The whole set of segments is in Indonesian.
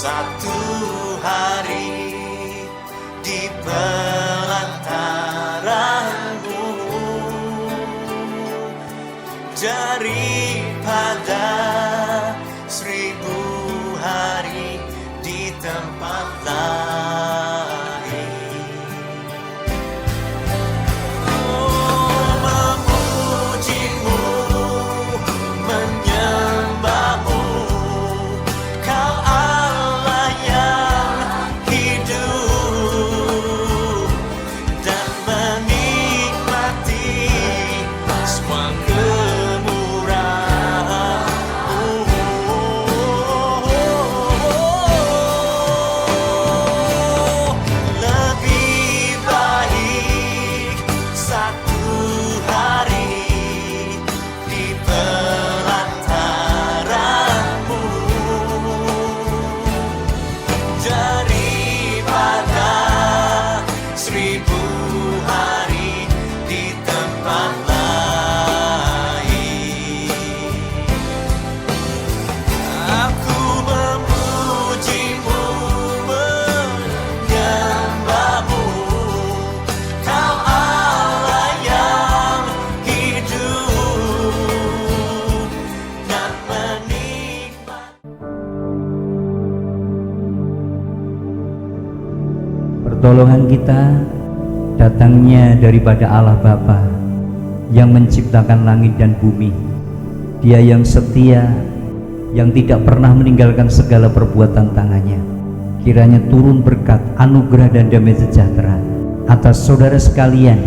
Satu hari di pelantaranmu, daripada 1000 hari di tempat lain. Oh, memujimu, menyembahmu, Kau Allah yang hidup, dan menikmati semua lebih baik satu hari di pelantaranmu daripada 1000 hari di tempat lain. Aku memujimu, menyembahmu, Kau Allah yang hidup dan menikmati. Pertolongan kita datangnya daripada Allah Bapa yang menciptakan langit dan bumi. Dia yang setia, yang tidak pernah meninggalkan segala perbuatan tangannya. Kiranya turun berkat, anugerah dan damai sejahtera atas saudara sekalian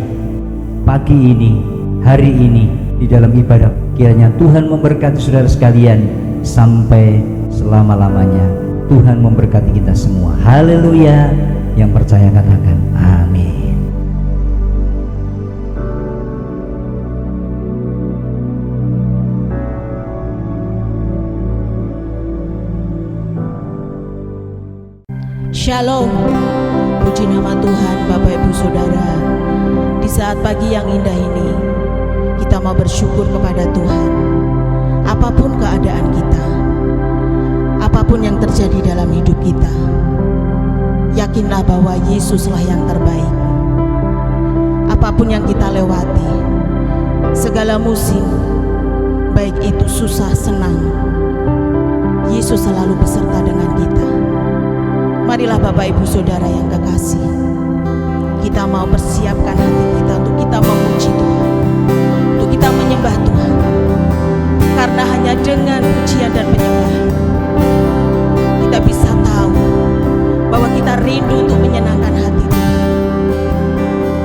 pagi ini, hari ini di dalam ibadah. Kiranya Tuhan memberkati saudara sekalian sampai selama-lamanya. Tuhan memberkati kita semua. Haleluya. Yang percaya katakan amin. Shalom, puji nama Tuhan. Bapak Ibu Saudara, di saat pagi yang indah ini kita mau bersyukur kepada Tuhan. Apapun keadaan kita, apapun yang terjadi dalam hidup kita, yakinlah bahwa Yesuslah yang terbaik. Apapun yang kita lewati, segala musim, baik itu susah senang, Yesus selalu beserta dengan kita. Marilah Bapak Ibu Saudara yang kekasih, kita mau persiapkan hati kita untuk kita memuji Tuhan, untuk kita menyembah Tuhan. Karena hanya dengan pujian dan penyembahan kita bisa tahu bahwa kita rindu untuk menyenangkan hati Tuhan.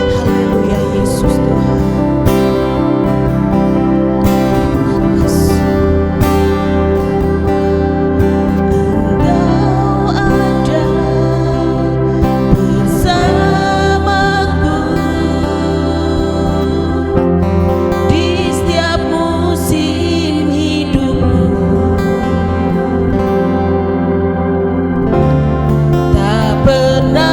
Haleluya, Yesus Tuhan. Pernah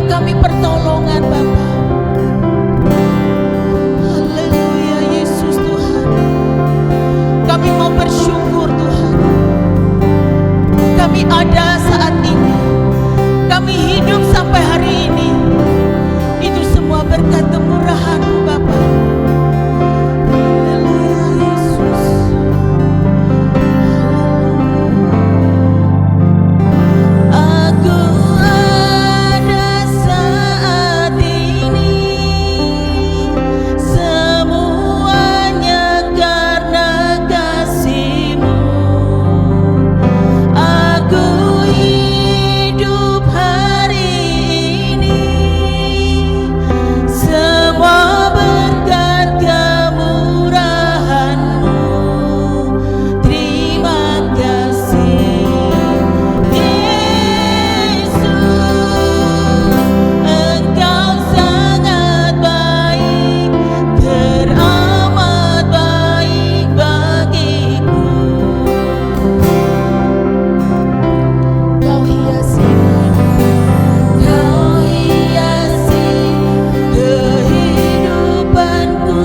kami pertolongan Bapa. Haleluya Yesus Tuhan. Kami mau bersyukur Tuhan. Kami ada saat ini. Kami hidup sampai hari ini. Itu semua berkat kemurahan-Mu Bapa. Haleluya Yesus. Aku ada saat ini, semuanya karena kasih-Mu. Aku hidup hari ini, semua berkat kemurahan-Mu. Terima kasih Yesus, Engkau sangat baik, teramat baik bagiku. Kau hiasi kehidupanku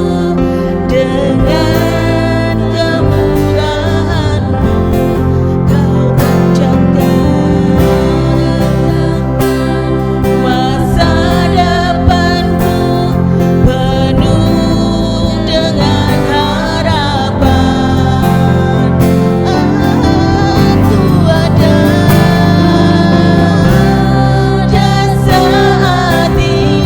dengan kemurahan-Mu. Kau panjangkan masa depanku penuh dengan harapan. Aku ada saat ini,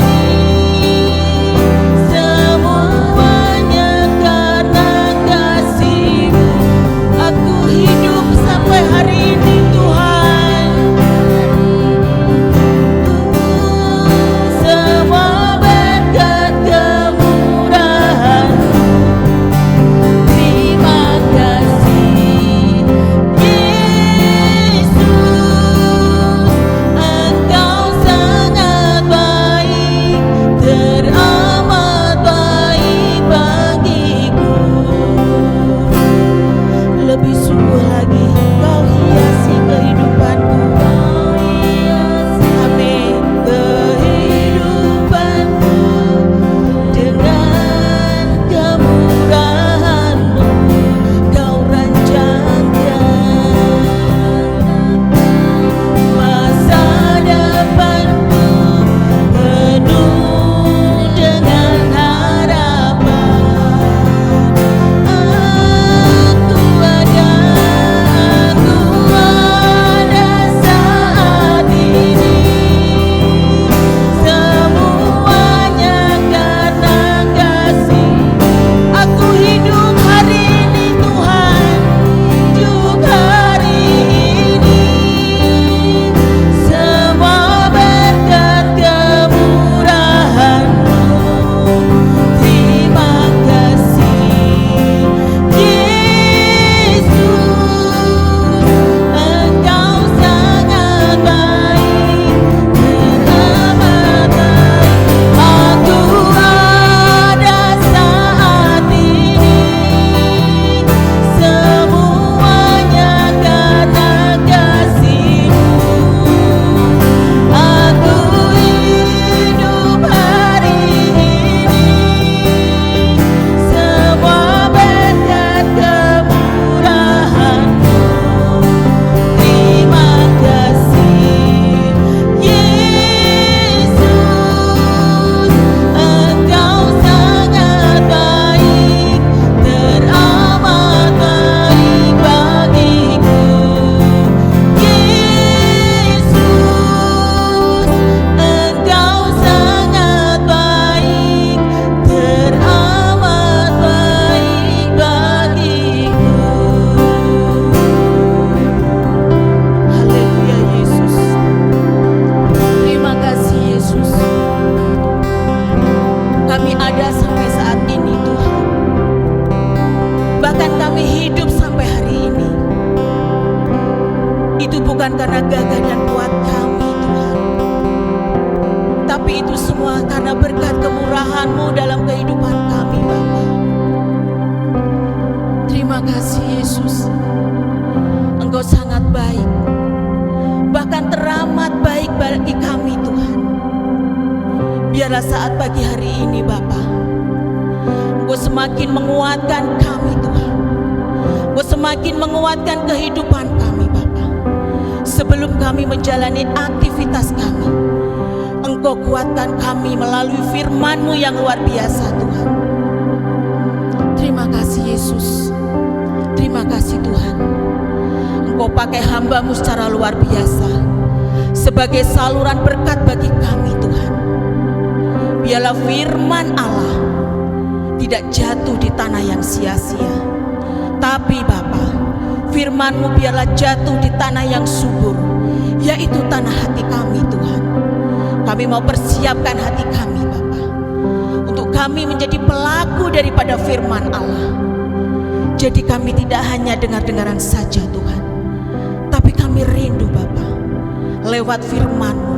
semuanya karena kasih-Mu. Aku hidup sampai hari ini Tuhan. Semua berkat kemurahan-Mu. Terima kasih Yesus, Engkau sangat baik, teramat baik bagiku. Lebih sungguh lagi Kau hiasi kehidupanku. Amin. Kehidupanku dengan kemurahan-Mu. Kau rancangkan masa depanku penuh dengan harapan. Aku ada saat ini, semuanya karena kasih. Aku hidup hari ini Tuhan, hidup hari ini, semua berkat kemurahan-Mu. Terima kasih Yesus, Engkau sangat baik, teramat baik. Aku ada saat ini, semuanya karena kasih-Mu. Aku hidup hari ini, semua berkat kemurahan-Mu. Terima kasih Yesus, Engkau sangat baik, teramat baik bagiku. Yesus, Engkau sangat baik, teramat baik bagiku. Haleluya Yesus. Terima kasih Yesus. Kami ada sampai saat ini Tuhan. Bahkan kami hidup sampai hari ini. Itu bukan karena gagah dan kuat kami Tuhan, tapi itu semua karena berkat kemurahan-Mu dalam kehidupan kami Bapa. Terima kasih Yesus. Engkau sangat baik, bahkan teramat baik bagi kami Tuhan. Biarlah saat pagi hari ini Bapa, Engkau semakin menguatkan kami Tuhan. Engkau semakin menguatkan kehidupan kami Bapa. Sebelum kami menjalani aktivitas kami, Engkau kuatkan kami melalui firman-Mu yang luar biasa Tuhan. Terima kasih Yesus. Terima kasih Tuhan. Engkau pakai hamba-Mu secara luar biasa sebagai saluran berkat bagi kami Tuhan. Biarlah firman Allah tidak jatuh di tanah yang sia-sia, tapi Bapa, firman-Mu biarlah jatuh di tanah yang subur, yaitu tanah hati kami Tuhan. Kami mau persiapkan hati kami Bapa, untuk kami menjadi pelaku daripada firman Allah. Jadi kami tidak hanya dengar-dengaran saja Tuhan, tapi kami rindu Bapa, lewat firman-Mu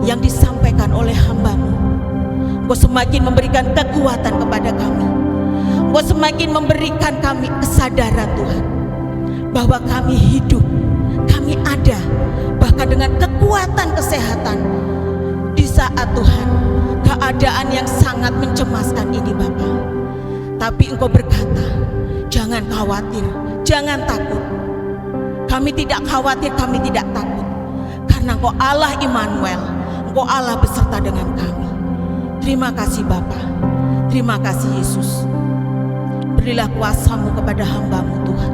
yang disampaikan oleh hamba-Mu, Engkau semakin memberikan kekuatan kepada kami. Engkau semakin memberikan kami kesadaran Tuhan, bahwa kami hidup, kami ada, bahkan dengan kekuatan kesehatan di saat Tuhan keadaan yang sangat mencemaskan ini Bapa. Tapi Engkau berkata, jangan khawatir, jangan takut. Kami tidak khawatir, kami tidak takut, karena Engkau Allah Immanuel, Engkau Allah beserta dengan kami. Terima kasih Bapa, terima kasih Yesus. Berilah kuasa-Mu kepada hamba-Mu Tuhan.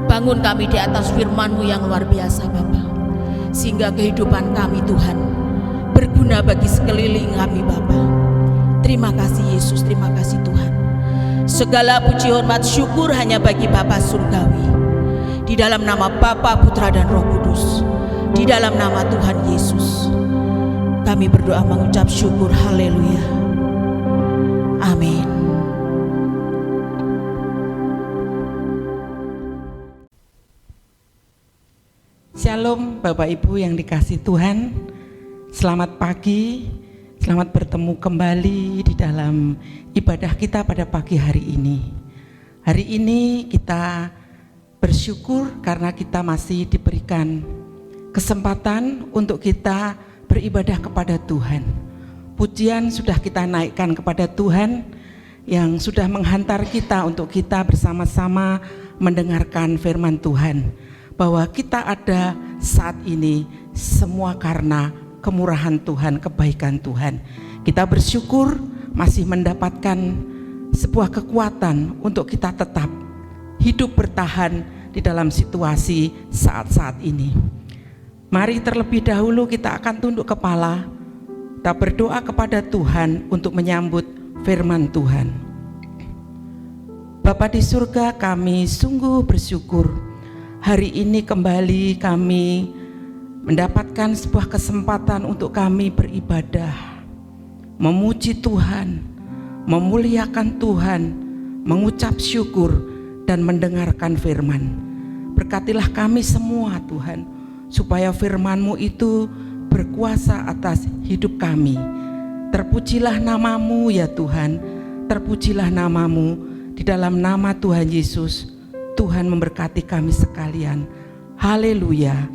Bangun kami di atas firman-Mu yang luar biasa Bapa, sehingga kehidupan kami Tuhan berguna bagi sekeliling kami Bapa. Terima kasih Yesus, terima kasih Tuhan. Segala puji hormat syukur hanya bagi Bapa Surgawi. Di dalam nama Bapa, Putra dan Roh Kudus, di dalam nama Tuhan Yesus, kami berdoa mengucap syukur. Haleluya. Amin. Shalom Bapak Ibu yang dikasihi Tuhan. Selamat pagi, selamat bertemu kembali di dalam ibadah kita pada pagi hari ini. Hari ini kita bersyukur karena kita masih diberikan kesempatan untuk kita beribadah kepada Tuhan. Pujian sudah kita naikkan kepada Tuhan yang sudah menghantar kita untuk kita bersama-sama mendengarkan firman Tuhan, bahwa kita ada saat ini semua karena kemurahan Tuhan, kebaikan Tuhan. Kita bersyukur masih mendapatkan sebuah kekuatan untuk kita tetap hidup bertahan di dalam situasi saat-saat ini. Mari terlebih dahulu kita akan tunduk kepala, kita berdoa kepada Tuhan untuk menyambut firman Tuhan. Bapa di surga, kami sungguh bersyukur hari ini kembali kami mendapatkan sebuah kesempatan untuk kami beribadah, memuji Tuhan, memuliakan Tuhan, mengucap syukur dan mendengarkan firman. Berkatilah kami semua Tuhan, supaya firman-Mu itu berkuasa atas hidup kami. Terpujilah nama-Mu ya Tuhan, terpujilah nama-Mu. Di dalam nama Tuhan Yesus, Tuhan memberkati kami sekalian. Haleluya,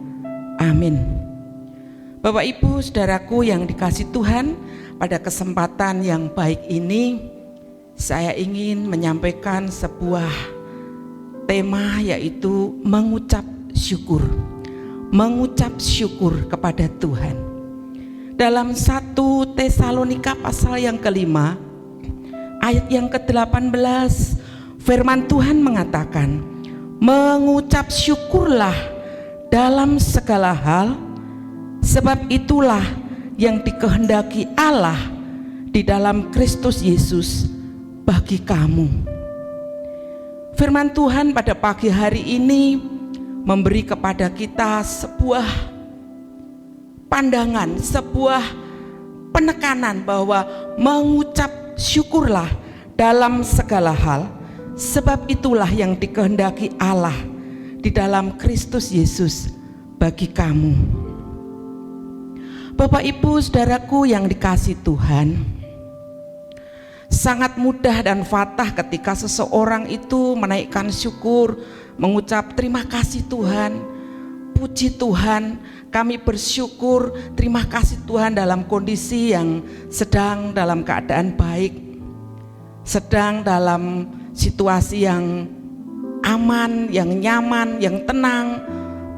amin. Bapak Ibu saudaraku yang dikasihi Tuhan, pada kesempatan yang baik ini saya ingin menyampaikan sebuah tema, yaitu mengucap syukur. Mengucap syukur kepada Tuhan. Dalam 1 Tesalonika pasal yang kelima, ayat yang ke-18, firman Tuhan mengatakan, mengucap syukurlah dalam segala hal, sebab itulah yang dikehendaki Allah di dalam Kristus Yesus bagi kamu. Firman Tuhan pada pagi hari ini memberi kepada kita sebuah pandangan, sebuah penekanan bahwa mengucap syukurlah dalam segala hal, sebab itulah yang dikehendaki Allah di dalam Kristus Yesus bagi kamu. Bapak Ibu saudaraku yang dikasihi Tuhan, sangat mudah dan fatah ketika seseorang itu menaikkan syukur, mengucap terima kasih Tuhan, puji Tuhan, kami bersyukur, terima kasih Tuhan dalam kondisi yang sedang dalam keadaan baik, sedang dalam situasi yang aman, yang nyaman, yang tenang,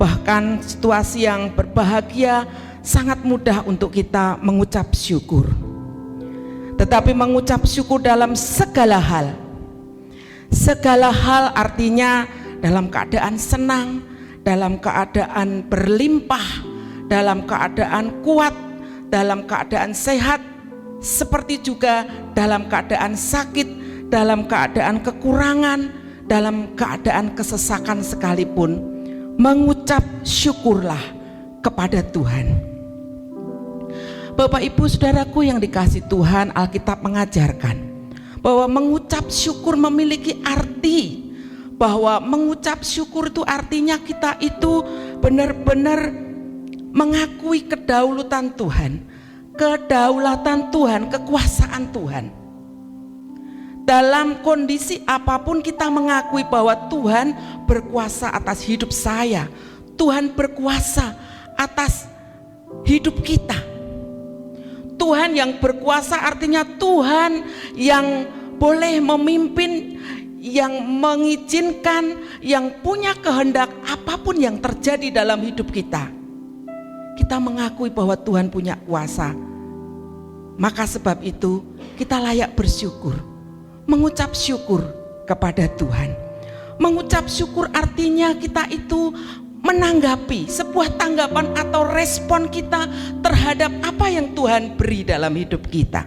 bahkan situasi yang berbahagia. Sangat mudah untuk kita mengucap syukur. Tetapi mengucap syukur dalam segala hal. Segala hal artinya dalam keadaan senang, dalam keadaan berlimpah, dalam keadaan kuat, dalam keadaan sehat, seperti juga dalam keadaan sakit, dalam keadaan kekurangan, dalam keadaan kesesakan sekalipun, mengucap syukurlah kepada Tuhan. Bapak Ibu Saudaraku yang dikasihi Tuhan, Alkitab mengajarkan bahwa mengucap syukur memiliki arti, bahwa mengucap syukur itu artinya kita itu benar-benar mengakui kedaulatan Tuhan, kekuasaan Tuhan. Dalam kondisi apapun kita mengakui bahwa Tuhan berkuasa atas hidup saya, Tuhan berkuasa atas hidup kita. Tuhan yang berkuasa artinya Tuhan yang boleh memimpin, yang mengizinkan, yang punya kehendak apapun yang terjadi dalam hidup kita. Kita mengakui bahwa Tuhan punya kuasa. Maka sebab itu kita layak bersyukur, mengucap syukur kepada Tuhan. Mengucap syukur artinya kita itu menanggapi sebuah tanggapan atau respon kita terhadap apa yang Tuhan beri dalam hidup kita.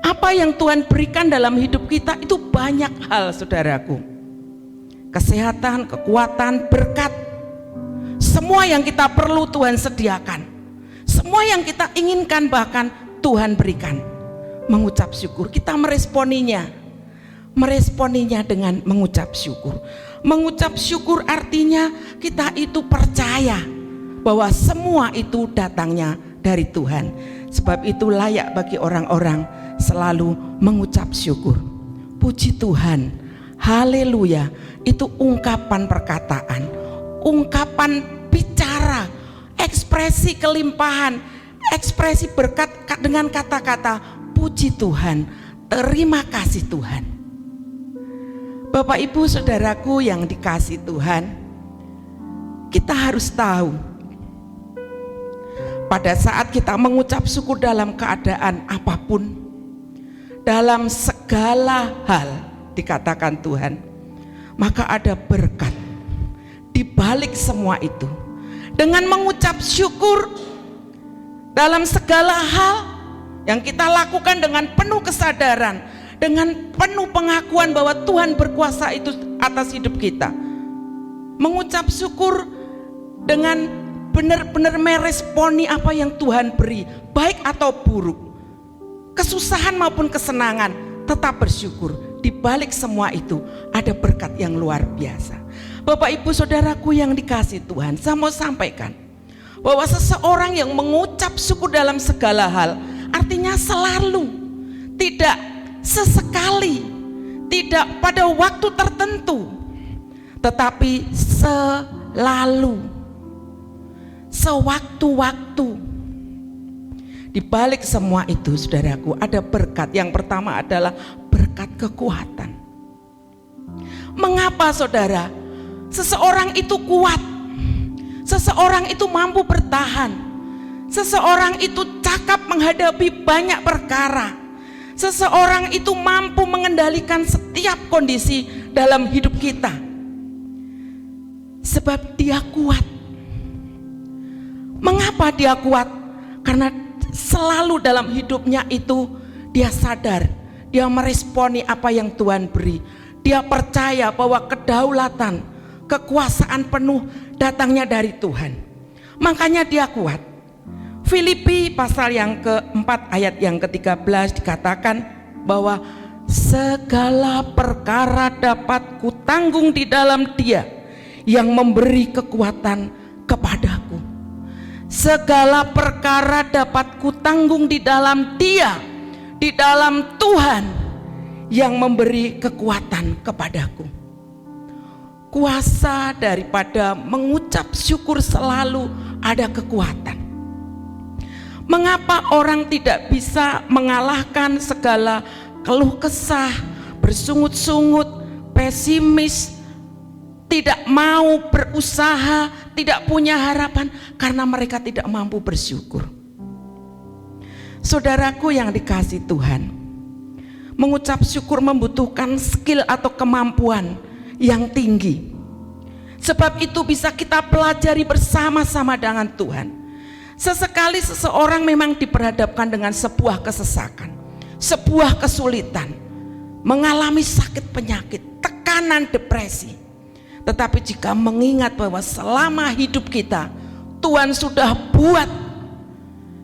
Apa yang Tuhan berikan dalam hidup kita itu banyak hal, saudaraku. Kesehatan, kekuatan, berkat, semua yang kita perlu Tuhan sediakan. Semua yang kita inginkan bahkan Tuhan berikan. Mengucap syukur, kita meresponinya dengan mengucap syukur. Mengucap syukur artinya kita itu percaya bahwa semua itu datangnya dari Tuhan. Sebab itu layak bagi orang-orang selalu mengucap syukur. Puji Tuhan, haleluya. Itu ungkapan perkataan, ungkapan bicara, ekspresi kelimpahan, ekspresi berkat dengan kata-kata puji Tuhan, terima kasih Tuhan. Bapak Ibu Saudaraku yang dikasihi Tuhan, kita harus tahu pada saat kita mengucap syukur dalam keadaan apapun, dalam segala hal dikatakan Tuhan, maka ada berkat di balik semua itu. Dengan mengucap syukur dalam segala hal yang kita lakukan dengan penuh kesadaran, dengan penuh pengakuan bahwa Tuhan berkuasa itu atas hidup kita. Mengucap syukur dengan benar-benar meresponi apa yang Tuhan beri, baik atau buruk, kesusahan maupun kesenangan, tetap bersyukur. Di balik semua itu ada berkat yang luar biasa. Bapak Ibu Saudaraku yang dikasihi Tuhan, saya mau sampaikan bahwa seseorang yang mengucap syukur dalam segala hal artinya selalu, tidak sesekali, tidak pada waktu tertentu, tetapi selalu, sewaktu-waktu. Di balik semua itu, saudaraku, ada berkat. Yang pertama adalah berkat kekuatan. Mengapa, saudara? Seseorang itu kuat, seseorang itu mampu bertahan, seseorang itu cakap menghadapi banyak perkara, seseorang itu mampu mengendalikan setiap kondisi dalam hidup kita, sebab dia kuat. Mengapa dia kuat? Karena selalu dalam hidupnya itu dia sadar, dia meresponi apa yang Tuhan beri. Dia percaya bahwa kedaulatan, kekuasaan penuh datangnya dari Tuhan. Makanya dia kuat. Filipi pasal yang keempat ayat yang ke-13 dikatakan bahwa segala perkara dapat kutanggung di dalam Dia yang memberi kekuatan kepadaku. Segala perkara dapat kutanggung di dalam Dia, di dalam Tuhan yang memberi kekuatan kepadaku. kuasa daripada mengucap syukur selalu ada kekuatan. Mengapa orang tidak bisa mengalahkan segala keluh kesah, bersungut-sungut, pesimis, tidak mau berusaha, tidak punya harapan karena mereka tidak mampu bersyukur. Saudaraku yang dikasihi Tuhan, mengucap syukur membutuhkan skill atau kemampuan yang tinggi. Sebab itu bisa kita pelajari bersama-sama dengan Tuhan. Sesekali seseorang memang diperhadapkan dengan sebuah kesesakan, sebuah kesulitan, mengalami sakit penyakit, tekanan, depresi. Tetapi jika mengingat bahwa selama hidup kita Tuhan sudah buat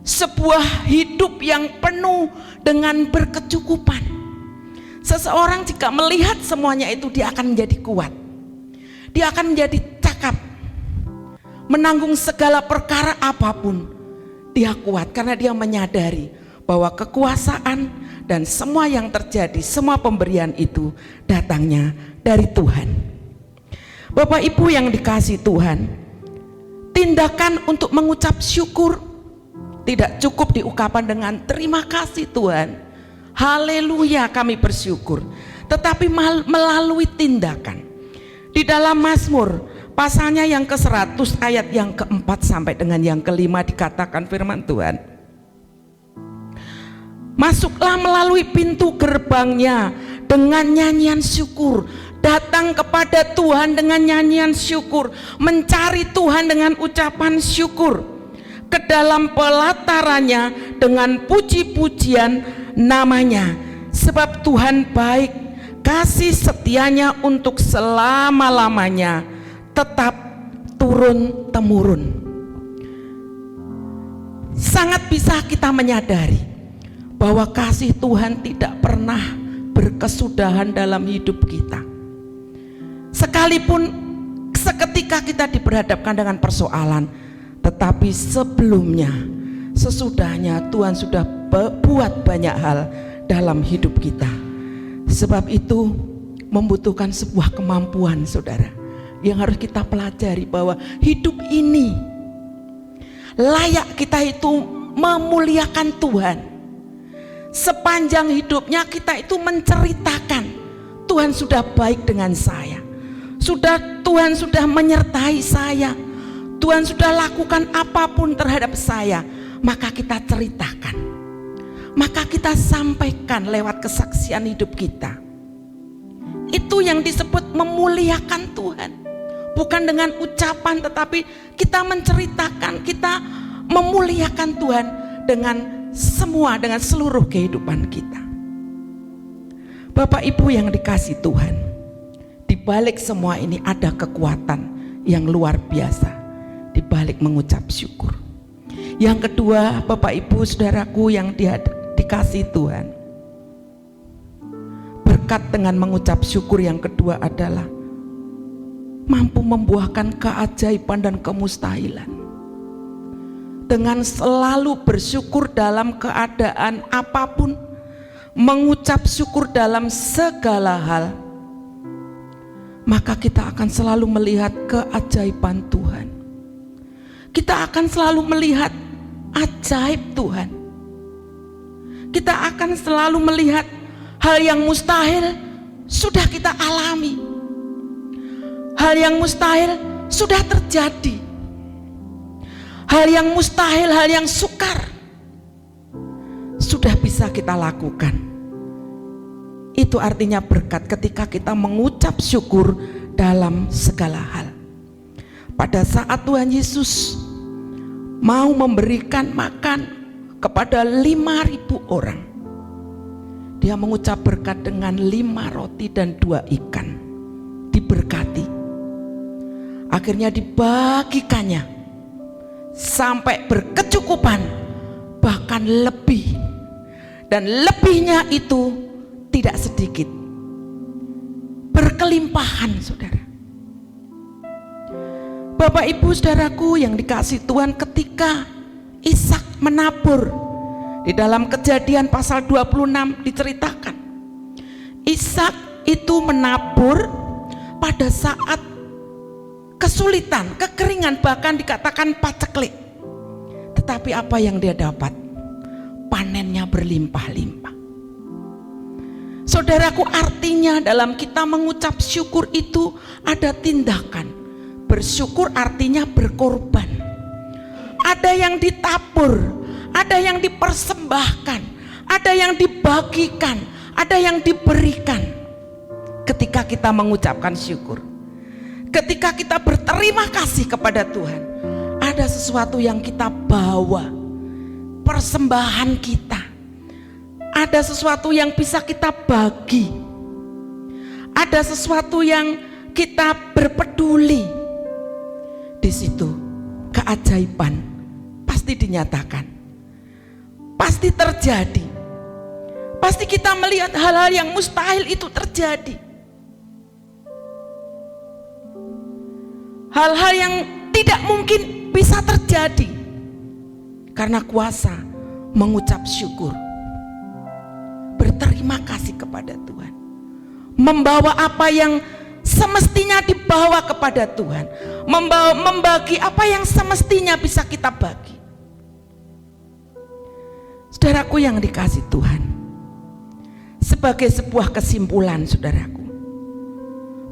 sebuah hidup yang penuh dengan berkecukupan, seseorang jika melihat semuanya itu, dia akan menjadi kuat, dia akan menjadi cakap, menanggung segala perkara apapun. Dia kuat karena dia menyadari bahwa kekuasaan dan semua yang terjadi, semua pemberian itu datangnya dari Tuhan. Bapak Ibu yang dikasihi Tuhan, tindakan untuk mengucap syukur tidak cukup diungkapkan dengan terima kasih Tuhan, haleluya kami bersyukur, tetapi melalui tindakan. Di dalam Mazmur pasalnya yang ke-100 ayat yang ke-4 sampai dengan yang ke-5 dikatakan firman Tuhan, masuklah melalui pintu gerbangnya dengan nyanyian syukur, datang kepada Tuhan dengan nyanyian syukur, mencari Tuhan dengan ucapan syukur, ke dalam pelatarannya dengan puji-pujian namanya. Sebab Tuhan baik, kasih setianya untuk selama-lamanya tetap turun-temurun. Sangat bisa kita menyadari bahwa kasih Tuhan tidak pernah berkesudahan dalam hidup kita. Sekalipun seketika kita diperhadapkan dengan persoalan, tetapi sebelumnya, sesudahnya Tuhan sudah buat banyak hal dalam hidup kita. Sebab itu membutuhkan sebuah kemampuan, saudara, yang harus kita pelajari bahwa hidup ini layak kita itu memuliakan Tuhan. Sepanjang hidupnya kita itu menceritakan Tuhan sudah baik dengan saya, Tuhan sudah menyertai saya, Tuhan sudah lakukan apapun terhadap saya. Maka kita ceritakan, maka kita sampaikan lewat kesaksian hidup kita. Itu yang disebut memuliakan Tuhan. Bukan dengan ucapan, tetapi kita menceritakan, kita memuliakan Tuhan dengan semua, dengan seluruh kehidupan kita. Bapak Ibu yang dikasihi Tuhan, di balik semua ini ada kekuatan yang luar biasa di balik mengucap syukur. Yang kedua, Bapak Ibu Saudaraku yang dikasihi Tuhan, berkat dengan mengucap syukur yang kedua adalah mampu membuahkan keajaiban dan kemustahilan. Dengan selalu bersyukur dalam keadaan apapun, mengucap syukur dalam segala hal, maka kita akan selalu melihat keajaiban Tuhan. Kita akan selalu melihat ajaib Tuhan. Kita akan selalu melihat hal yang mustahil sudah kita alami. Hal yang mustahil sudah terjadi. Hal yang mustahil, hal yang sukar sudah bisa kita lakukan. Itu artinya berkat ketika kita mengucap syukur dalam segala hal. Pada saat Tuhan Yesus mau memberikan makan kepada 5.000 orang, dia mengucap berkat dengan 5 roti dan 2 ikan. Diberkati, akhirnya dibagikannya sampai berkecukupan, bahkan lebih. Dan lebihnya itu tidak sedikit, berkelimpahan, saudara. Bapak Ibu Saudaraku yang dikasihi Tuhan, ketika Ishak menabur, di dalam Kejadian pasal 26 diceritakan, Ishak itu menabur pada saat kesulitan, kekeringan, bahkan dikatakan paceklik. Tetapi apa yang dia dapat? Panennya berlimpah-limpah. Saudaraku, artinya dalam kita mengucap syukur itu ada tindakan. Bersyukur artinya berkorban. Ada yang ditabur, ada yang dipersembahkan, ada yang dibagikan, ada yang diberikan. Ketika kita mengucapkan syukur, ketika kita berterima kasih kepada Tuhan, ada sesuatu yang kita bawa, persembahan kita, ada sesuatu yang bisa kita bagi, ada sesuatu yang kita berpeduli. Di situ keajaiban pasti dinyatakan, pasti terjadi, pasti kita melihat hal-hal yang mustahil itu terjadi, hal-hal yang tidak mungkin bisa terjadi karena kuasa mengucap syukur, berterima kasih kepada Tuhan, membawa apa yang semestinya dibawa kepada Tuhan, membagi apa yang semestinya bisa kita bagi. Saudaraku yang dikasihi Tuhan, sebagai sebuah kesimpulan saudaraku,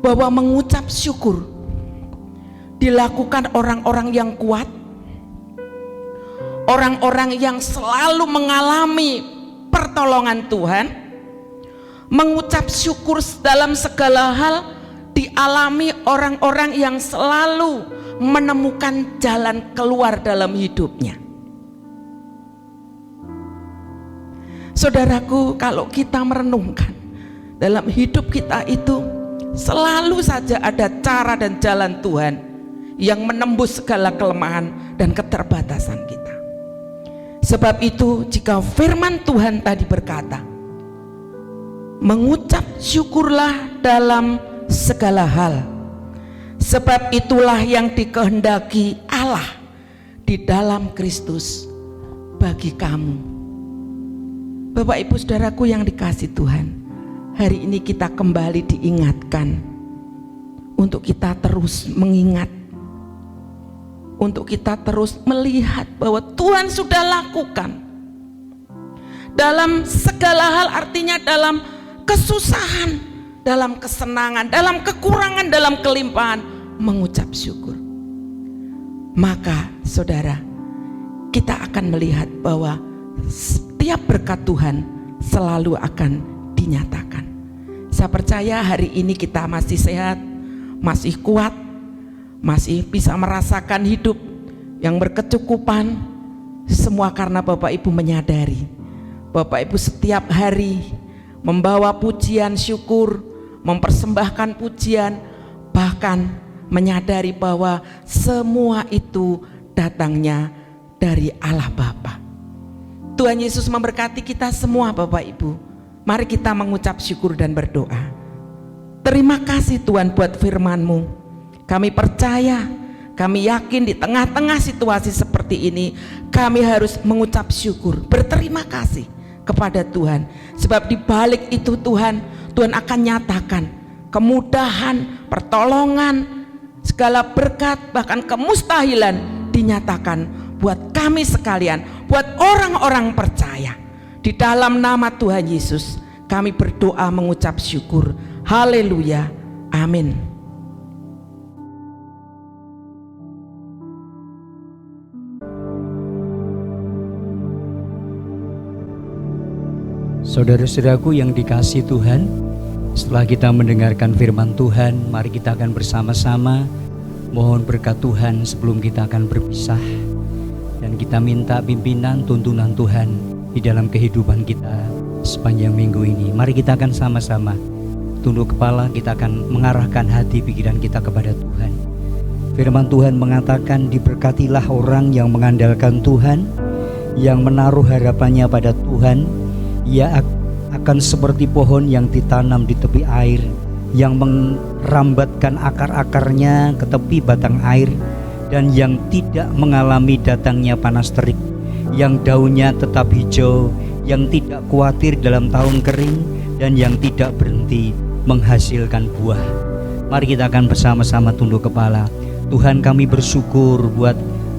bahwa mengucap syukur dilakukan orang-orang yang kuat, orang-orang yang selalu mengalami pertolongan Tuhan. Mengucap syukur dalam segala hal dialami orang-orang yang selalu menemukan jalan keluar dalam hidupnya. Saudaraku, kalau kita merenungkan dalam hidup kita itu selalu saja ada cara dan jalan Tuhan yang menembus segala kelemahan dan keterbatasan kita. Sebab itu jika firman Tuhan tadi berkata, mengucap syukurlah dalam segala hal, sebab itulah yang dikehendaki Allah di dalam Kristus bagi kamu. Bapak Ibu Saudaraku yang dikasihi Tuhan, hari ini kita kembali diingatkan untuk kita terus mengingat, untuk kita terus melihat bahwa Tuhan sudah lakukan dalam segala hal, artinya dalam kesusahan, dalam kesenangan, dalam kekurangan, dalam kelimpahan, mengucap syukur. Maka saudara, kita akan melihat bahwa setiap berkat Tuhan selalu akan dinyatakan. Saya percaya hari ini kita masih sehat, masih kuat, masih bisa merasakan hidup yang berkecukupan, semua karena Bapak Ibu menyadari Bapak Ibu setiap hari membawa pujian syukur, mempersembahkan pujian, bahkan menyadari bahwa semua itu datangnya dari Allah Bapa. Tuhan Yesus memberkati kita semua Bapak Ibu. Mari kita mengucap syukur dan berdoa. Terima kasih Tuhan buat firman-Mu. Kami percaya, kami yakin di tengah-tengah situasi seperti ini, kami harus mengucap syukur, berterima kasih kepada Tuhan. Sebab di balik itu Tuhan akan nyatakan kemudahan, pertolongan, segala berkat, bahkan kemustahilan dinyatakan buat kami sekalian, buat orang-orang percaya. Di dalam nama Tuhan Yesus kami berdoa mengucap syukur. Haleluya, amin. Saudara-saudaraku yang dikasihi Tuhan, setelah kita mendengarkan firman Tuhan, mari kita akan bersama-sama mohon berkat Tuhan sebelum kita akan berpisah. Dan kita minta pimpinan tuntunan Tuhan di dalam kehidupan kita sepanjang minggu ini. Mari kita akan sama-sama tunduk kepala, kita akan mengarahkan hati pikiran kita kepada Tuhan. Firman Tuhan mengatakan, diberkatilah orang yang mengandalkan Tuhan, yang menaruh harapannya pada Tuhan. Ia akan seperti pohon yang ditanam di tepi air, yang merambatkan akar-akarnya ke tepi batang air, dan yang tidak mengalami datangnya panas terik, yang daunnya tetap hijau, yang tidak khawatir dalam tahun kering, dan yang tidak berhenti menghasilkan buah. Mari kita akan bersama-sama tunduk kepala. Tuhan, kami bersyukur buat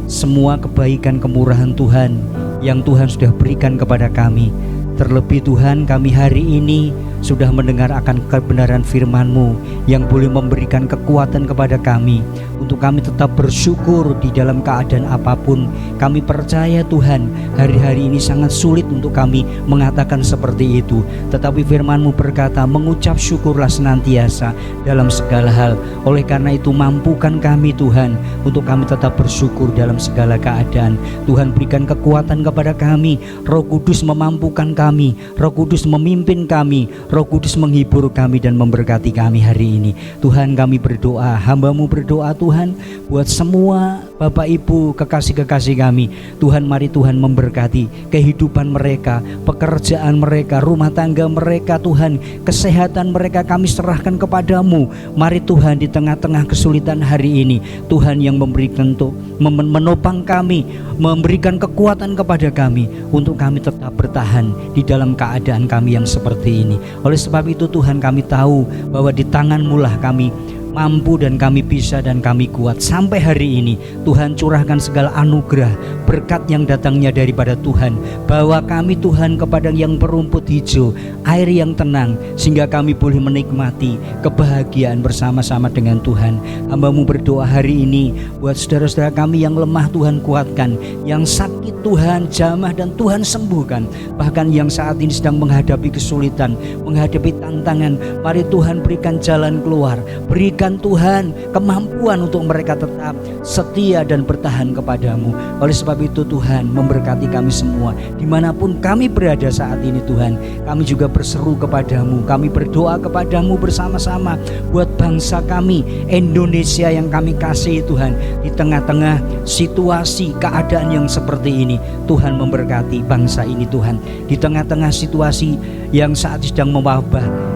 semua kebaikan kemurahan Tuhan yang Tuhan sudah berikan kepada kami. Terlebih Tuhan, kami hari ini sudah mendengar akan kebenaran firman-Mu yang boleh memberikan kekuatan kepada kami untuk kami tetap bersyukur di dalam keadaan apapun. Kami percaya Tuhan, hari-hari ini sangat sulit untuk kami mengatakan seperti itu, tetapi firman-Mu berkata, mengucap syukurlah senantiasa dalam segala hal. Oleh karena itu, mampukan kami Tuhan untuk kami tetap bersyukur dalam segala keadaan. Tuhan, berikan kekuatan kepada kami. Roh Kudus memampukan kami, Roh Kudus memimpin kami, Roh Kudus menghibur kami dan memberkati kami hari ini. Tuhan, kami berdoa, hamba-Mu berdoa Tuhan, buat semua Bapak Ibu kekasih-kekasih kami. Tuhan, mari Tuhan memberkati kehidupan mereka, pekerjaan mereka, rumah tangga mereka Tuhan, kesehatan mereka kami serahkan kepadamu. Mari Tuhan, di tengah-tengah kesulitan hari ini, Tuhan yang memberikan menopang kami, memberikan kekuatan kepada kami untuk kami tetap bertahan di dalam keadaan kami yang seperti ini. Oleh sebab itu Tuhan, kami tahu bahwa di tangan-Mu lah kami mampu dan kami bisa dan kami kuat. Sampai hari ini Tuhan, curahkan segala anugerah berkat yang datangnya daripada Tuhan, bawa kami Tuhan ke padang yang berumput hijau, air yang tenang, sehingga kami boleh menikmati kebahagiaan bersama-sama dengan Tuhan. Hamba-Mu berdoa hari ini buat saudara-saudara kami yang lemah, Tuhan kuatkan, yang sakit Tuhan jamah dan Tuhan sembuhkan, bahkan yang saat ini sedang menghadapi kesulitan, menghadapi tantangan, mari Tuhan berikan jalan keluar, berikan Tuhan kemampuan untuk mereka tetap setia dan bertahan kepadamu. Oleh sebab itu Tuhan, memberkati kami semua dimanapun kami berada saat ini Tuhan. Kami juga berseru kepadamu, kami berdoa kepadamu bersama-sama buat bangsa kami Indonesia yang kami kasih Tuhan. Di tengah-tengah situasi keadaan yang seperti ini, Tuhan memberkati bangsa ini Tuhan. Di tengah-tengah situasi yang saat sedang mewabah,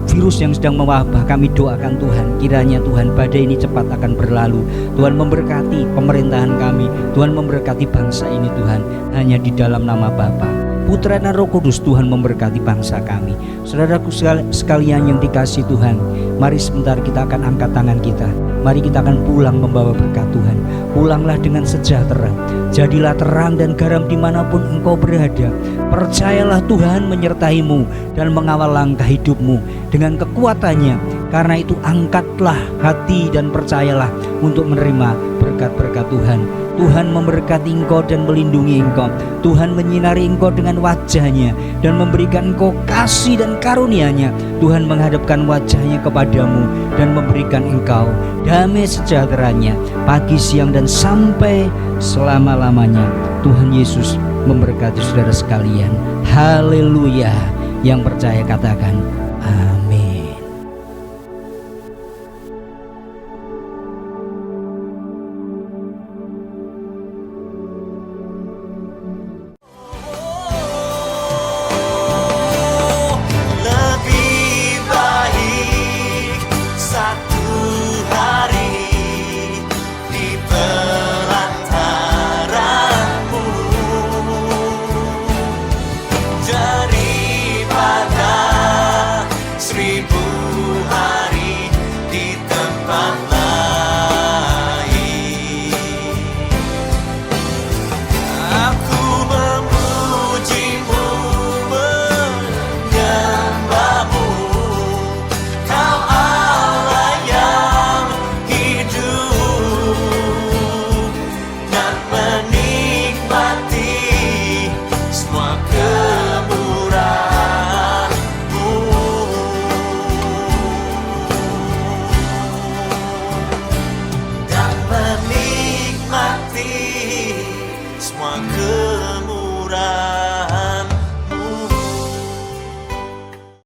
virus yang sedang mewabah, kami doakan Tuhan, kiranya Tuhan badai ini cepat akan berlalu. Tuhan memberkati pemerintahan kami, Tuhan memberkati bangsa ini Tuhan. Hanya di dalam nama Bapa, Putra dan Roh Kudus, Tuhan memberkati bangsa kami. Saudaraku sekalian yang dikasihi Tuhan, mari sebentar kita akan angkat tangan kita. Mari kita akan pulang membawa berkat Tuhan. Pulanglah dengan sejahtera. Jadilah terang dan garam dimanapun engkau berada. Percayalah Tuhan menyertai-Mu dan mengawal langkah hidupmu dengan kekuatannya. Karena itu angkatlah hati dan percayalah untuk menerima berkat-berkat Tuhan. Tuhan memberkati engkau dan melindungi engkau. Tuhan menyinari engkau dengan wajahnya dan memberikan engkau kasih dan karunia-Nya. Tuhan menghadapkan wajahnya kepadamu dan memberikan engkau damai sejahteranya pagi, siang, dan sampai selama-lamanya. Tuhan Yesus memberkati saudara sekalian. Haleluya. Yang percaya katakan amin. Lebih baik satu hari di pelataranmu daripada 1000 hari di tempat lain. Aku memuji-Mu, menyembah-Mu, Kau Allah yang hidup, dan menikmati semua kemurahan-Mu, dan menikmati semua kemurahan.